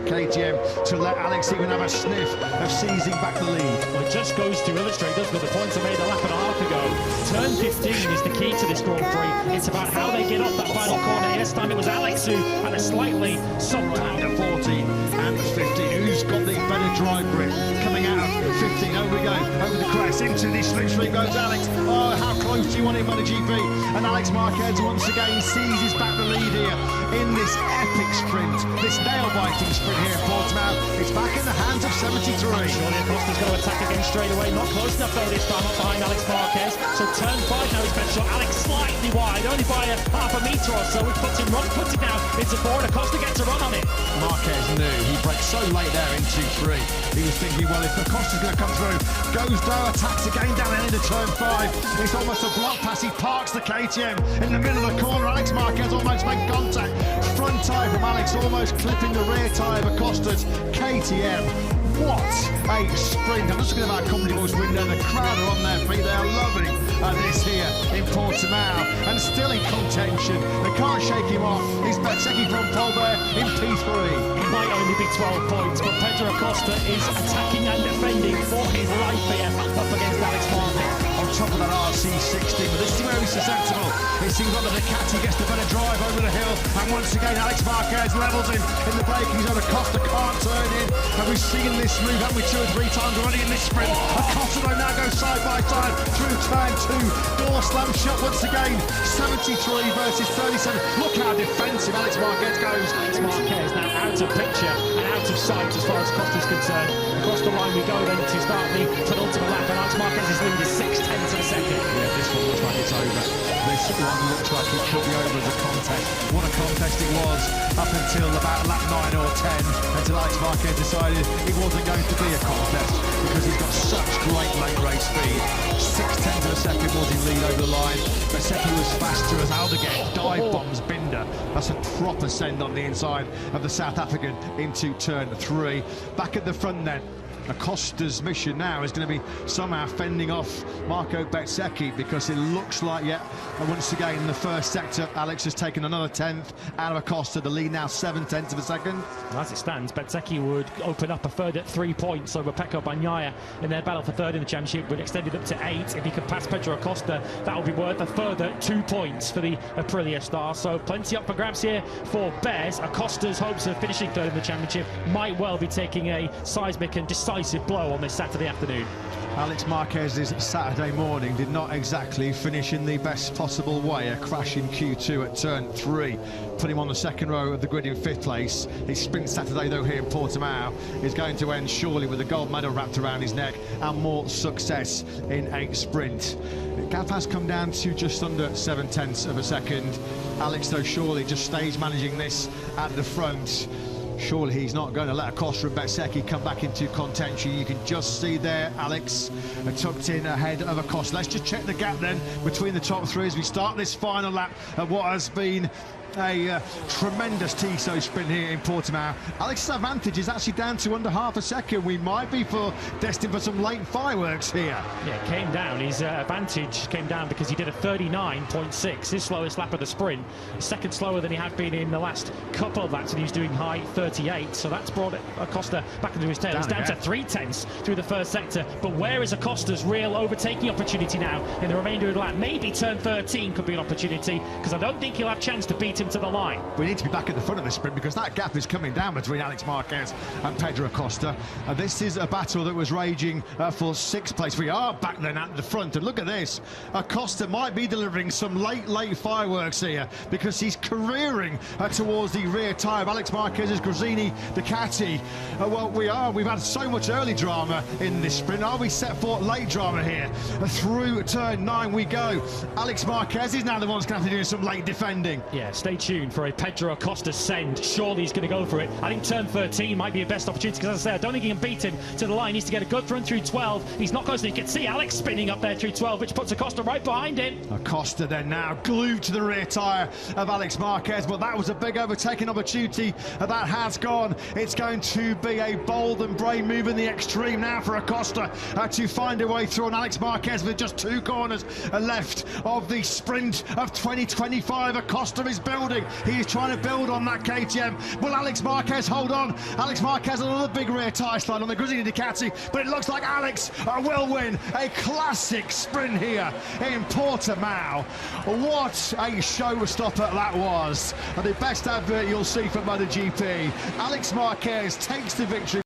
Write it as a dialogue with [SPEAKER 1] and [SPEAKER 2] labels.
[SPEAKER 1] KTM to let Alex even have a sniff of seizing back the lead.
[SPEAKER 2] Well, it just goes to illustrate, doesn't it, the points I made a lap and a half ago. Turn 15 is the key to this Grand Prix. It's about how they get off that final corner. This time it was Alex who had a slightly soft
[SPEAKER 1] Under 14 and 15. Who's got the better drive grip? Coming out of 15. Over we go. Over the crest. Into the slipstream goes Alex. Oh, how close do you want him on a GP? And Alex Marquez once again seizes back the lead here in this epic sprint. This nail-biting sprint here in Portimao. It's back in the hands of 73.
[SPEAKER 2] Surely aqosta's going to attack again straight away. Not close enough though this time, up behind Alex Marquez. So turn 5 now is better shot. Alex slightly wide, only by a half a metre or so, which puts him wrong footed now into 4, and aqosta gets a run on it.
[SPEAKER 1] Marquez knew he braked so late there in 2-3. He was thinking, well, if aqosta's going to come through, goes down, attacks again down the end of turn 5. It's almost a block pass. He parks the KTM in the middle of the corner. Alex Marquez almost made contact. Front tyre from Alex almost clipping the rear tyre of aqosta's KTM. What a sprint. I'm just looking at our company voice window. The crowd are on their feet. They are loving this here in Portimao. And still in contention. They can't shake him off. He's Bezzecchi from pole there in P3.
[SPEAKER 2] It might only be 12 points, but Pedro aqosta is attacking and defending for his life here up against Alex Marquez.
[SPEAKER 1] On top of that RC16, but this is where he's susceptible. It seems like the Ducati gets the better drive over the hill. And once again, Alex Marquez levels him in the braking zone. aqosta can't turn in. And we've seen this move, haven't we, 2 or 3 times already in this sprint. aqosta though now goes side by side through turn 2. Door slam shut once again. 73 versus 37. Look how defensive Alex Marquez goes.
[SPEAKER 2] Alex Marquez now out of picture and out of sight as far as aqosta's concerned. Across the line we go then to start the penultimate lap, and Alex Marquez's lead is 6/10 of a second.
[SPEAKER 1] Yeah, this one looks like it's over. This one looks like it could be over as a contest. What a contest it was up until about lap 9 or 10, until Alex Marquez decided it wasn't going to be a contest because he's got such great late race speed. 6/10 of a second was in lead over the line. Bezzecchi was faster as Aldeguer dive bombs Binder. That's a proper send on the inside of the South African into turn 3. Back at the front then. aqosta's mission now is going to be somehow fending off Marco Bezzecchi, because it looks like, once again in the first sector, Alex has taken another 10th out of aqosta. The lead now 7/10 of a second.
[SPEAKER 2] As it stands, Bezzecchi would open up a further 3 points over Pecco Bagnaia in their battle for third in the championship, would extend it up to 8. If he could pass Pedro aqosta, that would be worth a further 2 points for the Aprilia star. So plenty up for grabs here for Bez. aqosta's hopes of finishing third in the championship might well be taking a seismic and decisive blow on this Saturday afternoon.
[SPEAKER 1] Alex Marquez's Saturday morning did not exactly finish in the best possible way. A crash in Q2 at turn 3 put him on the second row of the grid in 5th place. His sprint Saturday though here in Portimao is going to end surely with a gold medal wrapped around his neck and more success in a sprint. The gap has come down to just under 7/10 of a second. Alex though surely just stage managing this at the front. Surely he's not going to let aqosta and Bezzecchi come back into contention. You can just see there Alex tucked in ahead of aqosta. Let's just check the gap then between the top 3 as we start this final lap of what has been a tremendous Tissot sprint here in Portimao. Alex's advantage is actually down to under half a second. We might be destined for some late fireworks here.
[SPEAKER 2] Yeah, it came down. His advantage came down because he did a 39.6, his slowest lap of the sprint. A second slower than he had been in the last couple of laps, and he's doing high 38. So that's brought aqosta back into his tail. He's down to 3/10 through the first sector. But where is aqosta's real overtaking opportunity now in the remainder of the lap? Maybe turn 13 could be an opportunity, because I don't think he'll have a chance to beat him to the line.
[SPEAKER 1] We need to be back at the front of the sprint, because that gap is coming down between Alex Marquez and Pedro aqosta. This is a battle that was raging for 6th place. We are back then at the front, and look at this. aqosta might be delivering some late fireworks here, because he's careering towards the rear tyre of Alex Marquez's Gresini Ducati. Well, we've had so much early drama in this sprint. Are we set for late drama here? Through turn 9 we go. Alex Marquez is now the one who's going to have to do some late defending.
[SPEAKER 2] Yeah, stay tuned for a Pedro aqosta send. Surely he's going to go for it. I think turn 13 might be a best opportunity, because as I say, I don't think he can beat him to the line. He needs to get a good run through 12. He's not close enough. You can see Alex spinning up there through 12, which puts aqosta right behind him.
[SPEAKER 1] aqosta then now glued to the rear tyre of Alex Marquez, but that was a big overtaking opportunity. That has gone. It's going to be a bold and brave move in the extreme now for aqosta to find a way through on Alex Marquez with just 2 corners left of the sprint of 2025. aqosta is built building. He's trying to build on that KTM. Will Alex Marquez hold on? Alex Marquez another big rear tyre slide on the Grisini Ducati, but it looks like Alex will win a classic sprint here in Portimao. What a showstopper that was. And the best advert you'll see from MotoGP. Alex Marquez takes the victory.